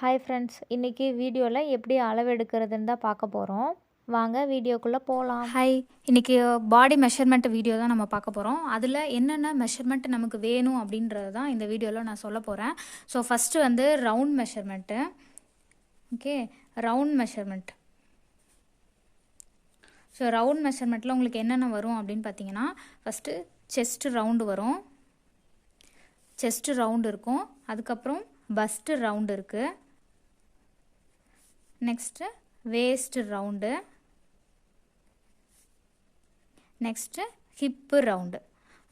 Hi friends, இன்றைக்கி வீடியோவில் எப்படி அளவு எடுக்கிறதுன்னு தான் பார்க்க போகிறோம். வாங்க வீடியோக்குள்ளே போகலாம். ஹாய், இன்றைக்கி பாடி மெஷர்மெண்ட் வீடியோ தான் நம்ம பார்க்க போகிறோம். அதில் என்னென்ன மெஷர்மெண்ட் நமக்கு வேணும் அப்படின்றது தான் இந்த வீடியோவில் நான் சொல்ல போகிறேன். ஸோ ஃபஸ்ட்டு வந்து round measurement. Okay, round measurement. So round மெஷர்மெண்ட்டில் உங்களுக்கு என்னென்ன வரும் அப்படின்னு பார்த்தீங்கன்னா, ஃபஸ்ட்டு செஸ்ட்டு ரவுண்டு வரும். செஸ்ட்டு ரவுண்டு இருக்கும். அதுக்கப்புறம் பஸ்ட்டு ரவுண்டு இருக்குது. Next waist round. Next hip round.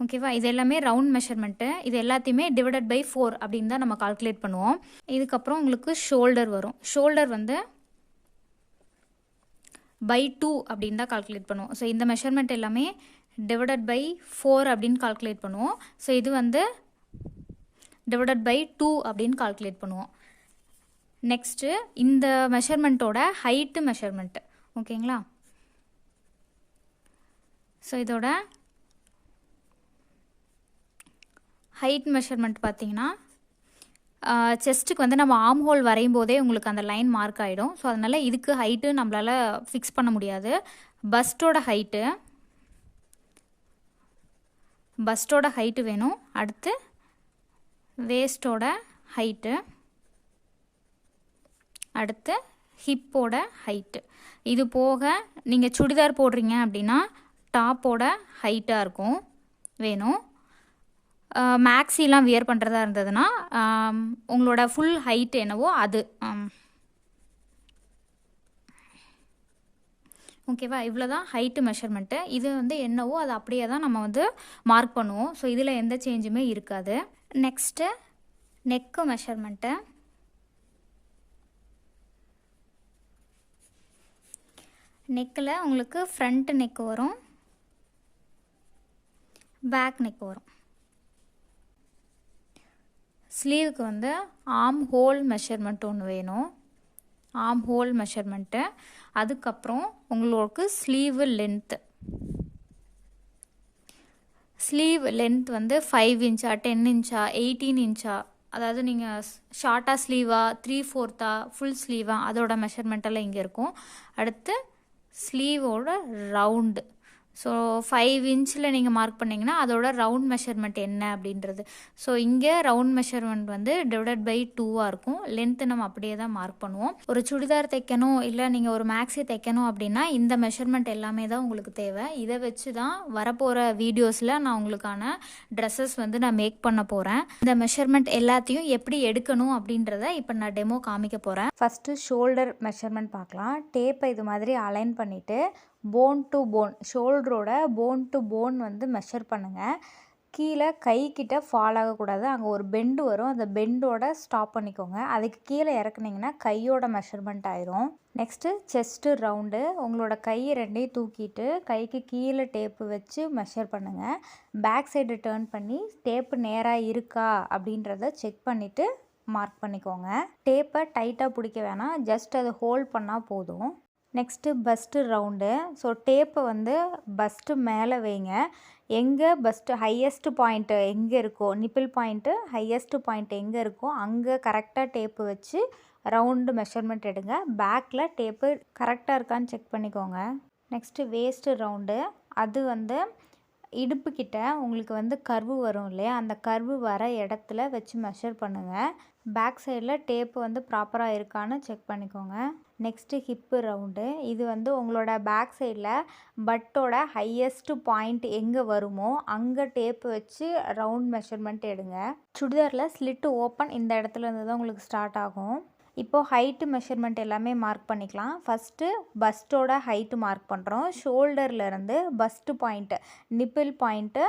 ஓகேவா, இது எல்லாமே ரவுண்ட் மெஷர்மெண்ட்டு. இது எல்லாத்தையுமே டிவைடட் பை 4 அப்படின்னு தான் நம்ம கால்குலேட் பண்ணுவோம். இதுக்கப்புறம் உங்களுக்கு ஷோல்டர் வரும். ஷோல்டர் வந்து பை 2 அப்படின்னு தான் கால்குலேட் பண்ணுவோம். ஸோ இந்த மெஷர்மெண்ட் எல்லாமே டிவைடட் பை 4 அப்படின்னு கால்குலேட் பண்ணுவோம். ஸோ இது வந்து டிவைடட் பை 2 அப்படின்னு கால்குலேட் பண்ணுவோம். நெக்ஸ்ட்டு இந்த மெஷர்மெண்ட்டோட ஹைட்டு மெஷர்மெண்ட்டு. ஓகேங்களா, ஸோ இதோட ஹைட் மெஷர்மெண்ட் பார்த்தீங்கன்னா, செஸ்ட்டுக்கு வந்து நம்ம ஆர்ம் ஹோல் வரையும் போதே உங்களுக்கு அந்த லைன் மார்க் ஆகிடும். ஸோ அதனால் இதுக்கு ஹைட்டு நம்மளால் ஃபிக்ஸ் பண்ண முடியாது. பஸ்ட்டோட ஹைட்டு வேணும். அடுத்து வேஸ்ட்டோட ஹைட்டு. அடுத்து ஹிப்போட ஹைட்டு. இது போக நீங்கள் சுடிதார் போடுறீங்க அப்படின்னா டாப்போட ஹைட்டாக இருக்கும் வேணும். மேக்ஸிலாம் வியர் பண்ணுறதா இருந்ததுன்னா உங்களோட ஃபுல் ஹைட் என்னவோ அது. ஓகேவா, இவ்வளோ தான் ஹைட்டு மெஷர்மெண்ட்டு. இது வந்து என்னவோ அது அப்படியே தான் நம்ம வந்து மார்க் பண்ணுவோம். ஸோ இதில் எந்த சேஞ்சுமே இருக்காது. Next neck measurement. நெக்கில் உங்களுக்கு ஃப்ரண்ட் நெக்கு வரும், பேக் நெக் வரும். ஸ்லீவுக்கு வந்து ஆர்ம் ஹோல் மெஷர்மெண்ட் ஒன்று வேணும். Arm hole measurement. அதுக்கப்புறம் உங்களுக்கு ஸ்லீவு லென்த்து. ஸ்லீவ் லென்த் வந்து 5 இன்ச்சா 10 இன்ச்சா 18 இன்ச்சா, அதாவது நீங்கள் ஷார்ட்டாக ஸ்லீவா 3/4 ஃபுல் ஸ்லீவா, அதோட மெஷர்மெண்ட்டெல்லாம் இங்கே இருக்கும். அடுத்து ஸ்லீவோட ரவுண்டு. ஸோ 5 இன்ச்சில் நீங்கள் மார்க் பண்ணிங்கன்னா அதோட ரவுண்ட் மெஷர்மெண்ட் என்ன அப்படின்றது. ஸோ இங்கே ரவுண்ட் மெஷர்மெண்ட் வந்து டிவைடட் பை 2ஆக இருக்கும். லென்த்து நம்ம அப்படியே தான் மார்க் பண்ணுவோம். ஒரு சுடிதார் தைக்கணும் இல்லை நீங்கள் ஒரு மேக்ஸி தைக்கணும் அப்படின்னா இந்த மெஷர்மெண்ட் எல்லாமே தான் உங்களுக்கு தேவை. இதை வச்சு தான் வரப்போகிற வீடியோஸில் நான் உங்களுக்கான ட்ரெஸ்ஸஸ் வந்து நான் மேக் பண்ண போகிறேன். இந்த மெஷர்மெண்ட் எல்லாத்தையும் எப்படி எடுக்கணும் அப்படின்றத இப்போ நான் டெமோ காமிக்க போகிறேன். ஃபஸ்ட்டு ஷோல்டர் மெஷர்மெண்ட் பார்க்கலாம். டேப்பை இது மாதிரி அலைன் பண்ணிவிட்டு போன் டு போன், ஷோல்டரோட போன் டு போன் வந்து மெஷர் பண்ணுங்கள். கீழே கைக்கிட்ட ஃபால் ஆகக்கூடாது. அங்கே ஒரு பெண்டு வரும், அந்த பெண்டோட ஸ்டாப் பண்ணிக்கோங்க. அதுக்கு கீழே இறக்குனிங்கன்னா கையோட மெஷர்மெண்ட் ஆயிரும். Next chest round. உங்களோட கையை ரெண்டையும் தூக்கிட்டு கைக்கு கீழே டேப்பு வச்சு மெஷர் பண்ணுங்கள். பேக் சைடு டேர்ன் பண்ணி டேப்பு நேராக இருக்கா அப்படின்றத செக் பண்ணிவிட்டு மார்க் பண்ணிக்கோங்க. டேப்பை டைட்டாக பிடிக்க வேணாம், ஜஸ்ட் அதை ஹோல்ட் பண்ணால் போதும். Next first round. ஸோ டேப்பை வந்து பஸ்ட்டு மேலே வைங்க. எங்கே பஸ்ட்டு ஹையஸ்ட்டு பாயிண்ட்டு எங்கே இருக்கோ, நிப்பிள் பாயிண்ட்டு ஹையஸ்ட்டு பாயிண்ட் எங்கே இருக்கோ அங்கே கரெக்டாக டேப்பு வச்சு ரவுண்டு மெஷர்மெண்ட் எடுங்க. பேக்கில் டேப்பு கரெக்டாக இருக்கான்னு செக் பண்ணிக்கோங்க. Next waist round. அது வந்து இடுப்புக்கிட்ட உங்களுக்கு வந்து கர்வு வரும் இல்லையா, அந்த கர்வு வர இடத்துல வச்சு மெஷர் பண்ணுங்கள். பேக் சைடில் டேப்பு வந்து ப்ராப்பராக இருக்கான்னு செக் பண்ணிக்கோங்க. Next hip round. இது வந்து உங்களோட பேக் சைடில் பட்டோட ஹையஸ்ட்டு பாயிண்ட் எங்கே வருமோ அங்கே டேப்பு வச்சு ரவுண்ட் மெஷர்மெண்ட் எடுங்க. சுடிதாரில் ஸ்லிட்டு ஓப்பன் இந்த இடத்துல இருந்து தான் உங்களுக்கு ஸ்டார்ட் ஆகும். இப்போது ஹைட்டு மெஷர்மெண்ட் எல்லாமே மார்க் பண்ணிக்கலாம். ஃபஸ்ட்டு பஸ்ட்டோட ஹைட்டு மார்க் பண்ணுறோம். ஷோல்டர்லேருந்து bust point, nipple point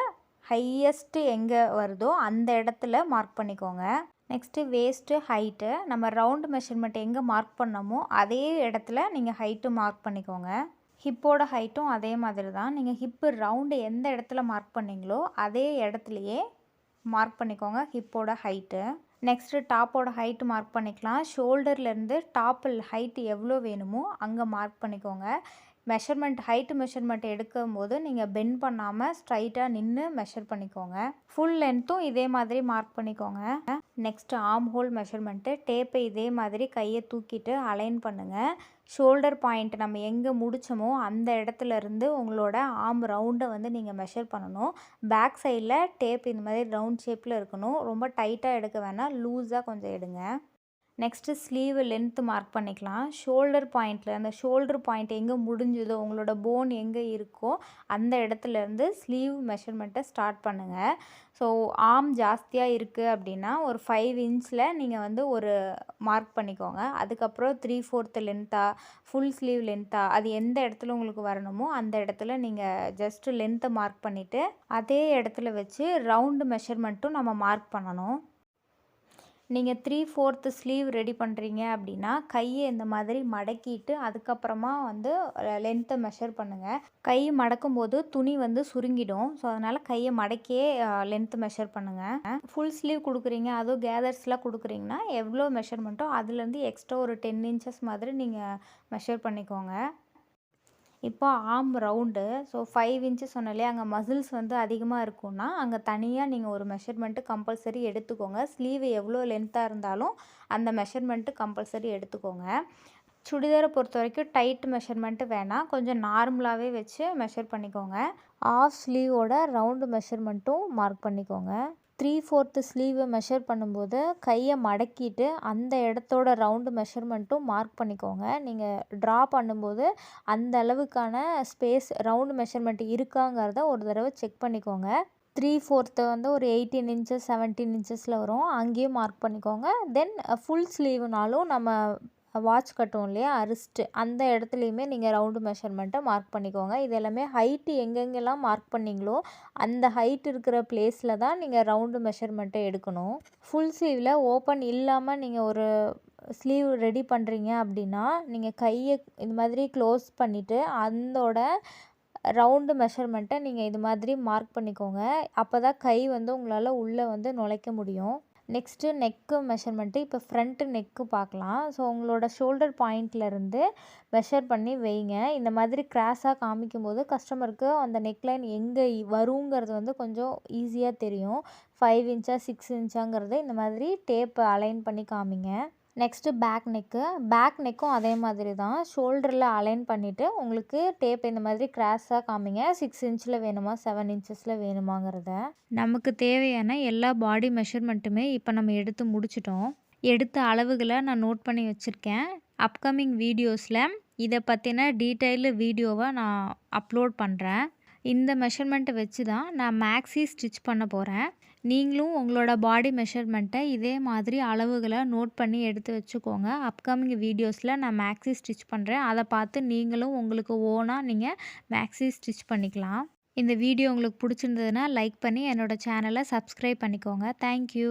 highest எங்கே வருதோ அந்த இடத்துல மார்க் பண்ணிக்கோங்க. Next waist height. நம்ம ரவுண்டு மெஷர்மெண்ட் எங்கே மார்க் பண்ணோமோ அதே இடத்துல நீங்கள் ஹைட்டு மார்க் பண்ணிக்கோங்க. ஹிப்போட ஹைட்டும் அதே மாதிரி தான். நீங்கள் ஹிப்பு ரவுண்டு எந்த இடத்துல மார்க் பண்ணிங்களோ அதே இடத்துலையே மார்க் பண்ணிக்கோங்க ஹிப்போட ஹைட்டு. நெக்ஸ்ட்டு டாப்போட ஹைட்டு மார்க் பண்ணிக்கலாம். ஷோல்டர்லேருந்து டாப்பில் ஹைட்டு எவ்வளோ வேணுமோ அங்கே மார்க் பண்ணிக்கோங்க. ஹைட் மெஷர்மெண்ட் எடுக்கும்போது நீங்கள் பெண்ட் பண்ணாமல் ஸ்ட்ரைட்டாக நின்று மெஷர் பண்ணிக்கோங்க. ஃபுல் லென்த்தும் இதே மாதிரி மார்க் பண்ணிக்கோங்க. Next arm hole measurement. டேப்பை இதே மாதிரி கையை தூக்கிட்டு அலைன் பண்ணுங்கள். ஷோல்டர் பாயிண்ட் நம்ம எங்கே முடித்தோமோ அந்த இடத்துல இருந்து உங்களோட ஆர்ம் ரவுண்டை வந்து நீங்கள் மெஷர் பண்ணணும். பேக் சைடில் டேப் இந்த மாதிரி ரவுண்ட் ஷேப்பில் இருக்கணும். ரொம்ப டைட்டாக எடுக்க வேணாம், லூஸாக கொஞ்சம் எடுங்க. நெக்ஸ்ட்டு ஸ்லீவ் லென்த்து மார்க் பண்ணிக்கலாம். அந்த ஷோல்டர் பாயிண்ட் எங்கே முடிஞ்சுதோ, உங்களோட போன் எங்கே இருக்கோ அந்த இடத்துலேருந்து ஸ்லீவ் மெஷர்மெண்ட்டை ஸ்டார்ட் பண்ணுங்கள். ஸோ ஆர்ம் ஜாஸ்தியாக இருக்குது அப்படின்னா ஒரு 5 இன்ச்சில் நீங்கள் வந்து ஒரு மார்க் பண்ணிக்கோங்க. அதுக்கப்புறம் 3/4 லென்த்தா, ஃபுல் ஸ்லீவ் லென்த்தா, அது எந்த இடத்துல உங்களுக்கு வரணுமோ அந்த இடத்துல நீங்கள் ஜஸ்ட்டு லென்த்தை மார்க் பண்ணிவிட்டு அதே இடத்துல வச்சு ரவுண்டு மெஷர்மெண்ட்டும் நம்ம மார்க் பண்ணணும். நீங்கள் 3/4 ஸ்லீவ் ரெடி பண்ணுறீங்க அப்படின்னா கையை இந்த மாதிரி மடக்கிட்டு அதுக்கப்புறமா வந்து லென்த்தை மெஷர் பண்ணுங்கள். கை மடக்கும் போது துணி வந்து சுருங்கிடும். ஸோ அதனால் கையை மடக்கியே லென்த்து மெஷர் பண்ணுங்கள். ஃபுல் ஸ்லீவ் கொடுக்குறீங்க, அதுவும் கேதர்ஸ்லாம் கொடுக்குறீங்கன்னா எவ்வளோ மெஷர்மெண்ட்டோ அதுலேருந்து எக்ஸ்ட்ரா ஒரு 10 இன்ச்சஸ் மாதிரி நீங்கள் மெஷர் பண்ணிக்கோங்க. இப்போ ஆர்ம் ரவுண்டு. ஸோ 5 இன்ச்சு சொன்னேன் இல்லையா, அங்கே மசில்ஸ் வந்து அதிகமாக இருக்கும்னா அங்கே தனியாக நீங்கள் ஒரு மெஷர்மெண்ட்டு கம்பல்சரி எடுத்துக்கோங்க. ஸ்லீவ் எவ்வளோ லென்த்தாக இருந்தாலும் அந்த மெஷர்மெண்ட்டு கம்பல்சரி எடுத்துக்கோங்க. சுடிதாரை பொறுத்த வரைக்கும் டைட் மெஷர்மெண்ட்டு வேணாம், கொஞ்சம் நார்மலாகவே வச்சு மெஷர் பண்ணிக்கோங்க. ஆஃப் ஸ்லீவோட ரவுண்டு மெஷர்மெண்ட்டும் மார்க் பண்ணிக்கோங்க. 3/4 ஸ்லீவை மெஷர் பண்ணும்போது கையை மடக்கிட்டு அந்த இடத்தோட ரவுண்டு மெஷர்மெண்ட்டும் மார்க் பண்ணிக்கோங்க. நீங்கள் ட்ரா பண்ணும்போது அந்த அளவுக்கான ஸ்பேஸ் ரவுண்டு மெஷர்மெண்ட் இருக்காங்கிறத ஒரு தடவை செக் பண்ணிக்கோங்க. 3/4 வந்து ஒரு 18 இன்ச்சஸ் 17 இன்ச்சஸில் வரும், அங்கேயும் மார்க் பண்ணிக்கோங்க. தென் ஃபுல் ஸ்லீவ்னாலும் நம்ம வாட்ச் கட்டும் இல்லையா, ரிஸ்ட்டு, அந்த இடத்துலையுமே நீங்கள் ரவுண்டு மெஷர்மெண்ட்டை மார்க் பண்ணிக்கோங்க. இது எல்லாமே ஹைட்டு எங்கெங்கெல்லாம் மார்க் பண்ணிங்களோ அந்த ஹைட் இருக்கிற பிளேஸில் தான் நீங்கள் ரவுண்டு மெஷர்மெண்ட்டை எடுக்கணும். ஃபுல் ஸ்லீவில் ஓப்பன் இல்லாமல் நீங்கள் ஒரு ஸ்லீவ் ரெடி பண்ணுறீங்க அப்படின்னா நீங்கள் கையை இது மாதிரி க்ளோஸ் பண்ணிவிட்டு அதோட ரவுண்டு மெஷர்மெண்ட்டை நீங்கள் இது மாதிரி மார்க் பண்ணிக்கோங்க. அப்போ தான் கை வந்து உங்களால் உள்ளே வந்து நுழைக்க முடியும். Next neck measurement. இப்போ ஃப்ரண்ட்டு நெக்கு பார்க்கலாம். ஸோ உங்களோட ஷோல்டர் பாயிண்ட்லேருந்து மெஷர் பண்ணி வைங்க. இந்த மாதிரி கிராஸாக காமிக்கும்போது கஸ்டமருக்கு அந்த நெக்லைன் எங்கே வருங்கிறது வந்து கொஞ்சம் ஈஸியாக தெரியும். 5 இன்ச்சா 6 இன்ச்சாங்கிறது இந்த மாதிரி டேப்பை அலைன் பண்ணி காமிங்க. நெக்ஸ்ட்டு பேக் நெக்கும் அதே மாதிரி தான். ஷோல்டரில் அலைன் பண்ணிவிட்டு உங்களுக்கு டேப் இந்த மாதிரி கிராஸாக காமிங்க. 6 இன்ச்சில் வேணுமா 7 இன்ச்சஸில் வேணுமாங்கிறத. நமக்கு தேவையான எல்லா பாடி மெஷர்மெண்ட்டுமே இப்போ நம்ம எடுத்து முடிச்சிட்டோம். எடுத்த அளவுகளை நான் நோட் பண்ணி வச்சுருக்கேன். அப்கமிங் வீடியோஸில் இதை பற்றின டீட்டெயில்டு வீடியோவை நான் அப்லோட் பண்ணுறேன். இந்த மெஷர்மெண்ட்டை வச்சு தான் நான் மேக்ஸி ஸ்டிச் பண்ண போகிறேன். நீங்களும் உங்களோட பாடி மெஷர்மெண்ட்டை இதே மாதிரி அளவுகளை நோட் பண்ணி எடுத்து வச்சுக்கோங்க. அப்கமிங் வீடியோஸில் நான் மேக்ஸி ஸ்டிச் பண்ணுறேன். அதை பார்த்து நீங்களும் உங்களுக்கு ஓனாக நீங்கள் மேக்ஸி ஸ்டிச் பண்ணிக்கலாம். இந்த வீடியோ உங்களுக்கு பிடிச்சிருந்ததுன்னா லைக் பண்ணி என்னோடய சேனலை சப்ஸ்கிரைப் பண்ணிக்கோங்க. தேங்க்யூ.